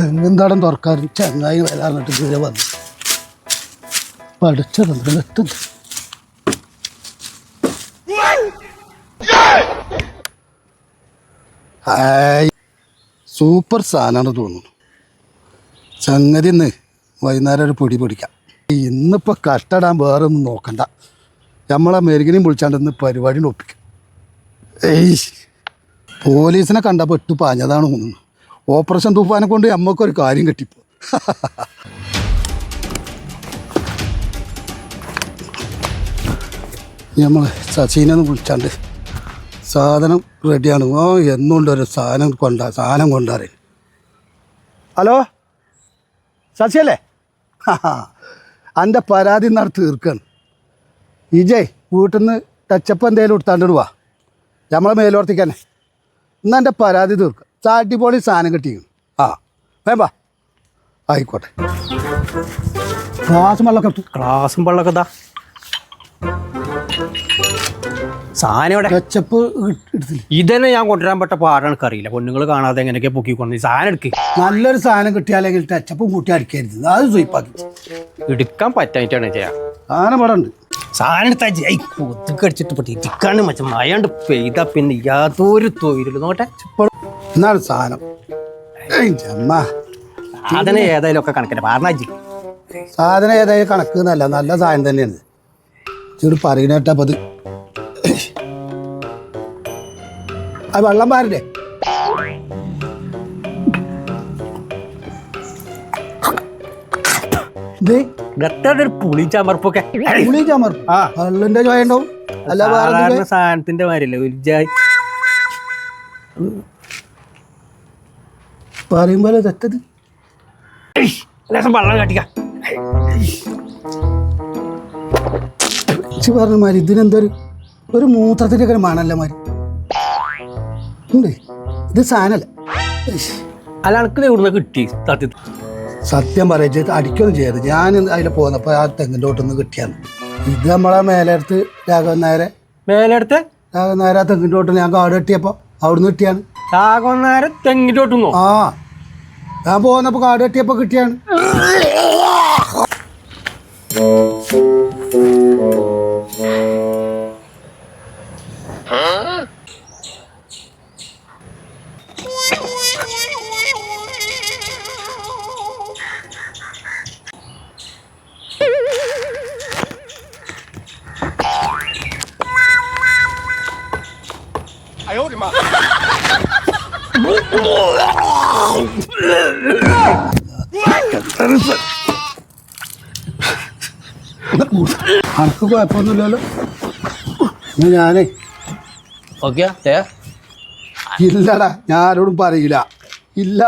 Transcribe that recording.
തെങ്ങുംതാടം തുറക്കാറ് ചങ്ങായി വരാറിട്ട് ദൂരെ വന്നു പഠിച്ചതെത്തുന്നു. സൂപ്പർ സാധനമാണ് തോന്നുന്നു. സംഗതി ഇന്ന് വൈകുന്നേരം ഒരു പൊടി പൊടിക്കാം. ഇന്നിപ്പോൾ കഷ്ടടാൻ വേറെ ഒന്നും നോക്കണ്ട. നമ്മളെ മെരുകിനെയും വിളിച്ചാണ്ട് ഇന്ന് പരിപാടിന് ഒപ്പിക്കാം. പോലീസിനെ കണ്ടപ്പോൾ ഇട്ട് പാഞ്ഞതാണ് തോന്നുന്നു. ഓപ്പറേഷൻ തൂഫാനെ കൊണ്ട് നമ്മക്കൊരു കാര്യം കിട്ടിപ്പോ. നമ്മൾ ശശീനെ ഒന്ന് വിളിച്ചാണ്ട് സാധനം റെഡിയാണ്. എന്നുകൊണ്ടൊരു സാധനം കൊണ്ടാറേ. ഹലോ ശശിയല്ലേ? എൻ്റെ പരാതി നടത്തി തീർക്കാണ്. ഇജയ് വീട്ടിൽ നിന്ന് ടച്ചപ്പ് എന്തെങ്കിലും എടുത്താണ്ട് വാ, നമ്മളെ മേലോർത്തിക്കന്നെ. ഇന്ന് എൻ്റെ പരാതി തീർക്കുക. ചാട്ടിപ്പൊളി സാധനം കിട്ടിയിരുന്നു. വേമ്പാ ആയിക്കോട്ടെ. ഗ്ലാസും വെള്ളമൊക്കെ ഇതാ സാധനം ടച്ചപ്പ് എടുത്തില്ല. ഇതന്നെ ഞാൻ കൊണ്ടുവരാൻ പറ്റ പാടാണ് അറിയില്ല. പെണ്ണുങ്ങൾ കാണാതെ എങ്ങനെയൊക്കെ പൊക്കിക്കൊണ്ട് സാധനം എടുക്കുക. നല്ലൊരു സാധനം കിട്ടിയാലെങ്കിൽ ടച്ചപ്പും കൂട്ടി അടിക്കരുത്. അത് സ്വീപ്പാക്കി എടുക്കാൻ പറ്റായിട്ടാണ് ചെയ്യാം. സാധനം ഇവിടെ ഉണ്ട്. സാധനം എടുത്താൽ കൊതുക്ക് അടിച്ചിട്ട് പറ്റി ഇരിക്കാണ്ട് മച്ച മയാണ്ട് പെയ്താ പിന്നെ യാതൊരു തൊഴിലുള്ളൂ. നോട്ടെ എന്നാണ് സാധനം. സാധനം ഏതായാലും ഒക്കെ കണക്കില്ല പാർണാജി. സാധനം ഏതായാലും കണക്ക് എന്നല്ല, നല്ല സാധനം തന്നെയാണ്. ഇച്ചിരി പറയുന്നേട്ടപ്പോൾ അത് വെള്ളം പാരില്ലേ? പുളിച്ചാമർപ്പൊക്കെ വെള്ളിന്റെ ചോയ ഉണ്ടാവും. അല്ല സാധാരണ സാധനത്തിന്റെ മാരില്ലേ പറയുമ്പോലെ തെറ്റത് വെള്ളം കാട്ടിക്ക പറഞ്ഞ മാതിരി ഇതിനെന്തൊരു ഒരു മൂത്രത്തിന്റെ ഒക്കെ മണല്ല മാതിരി ഉണ്ട്. ഇത് സാധനല്ല. അല്ല അനക്ക് ഇവിടുന്ന് കിട്ടി സത്യത്തിൽ. സത്യം പറയിച്ച് അടിക്കൊന്നും ചെയ്യരുത്. ഞാൻ അതിൽ പോകുന്നപ്പോൾ ആ തെങ്ങിൻ്റെ തൊട്ടൊന്ന് കിട്ടിയാണ്. ഇത് നമ്മളെ മേലെടുത്ത് രാഘവൻ നായരെ ആ തെങ്ങിൻ്റെ തൊട്ട് ഞാൻ കാട് കെട്ടിയപ്പോൾ അവിടുന്ന് കിട്ടിയാണ്. രാഘവൻ നായരെ തെങ്ങിൻ്റെ തൊട്ടുന്നോ? ആ ഞാൻ പോകുന്നപ്പോൾ കാട് കെട്ടിയപ്പോൾ കിട്ടിയാണ്. അനക്ക് കുഴപ്പമൊന്നുമില്ലല്ലോ. ഞാനേ ഓക്കെ ഇല്ലടാ, ഞാൻ ആരോടും പറയില്ല. ഇല്ല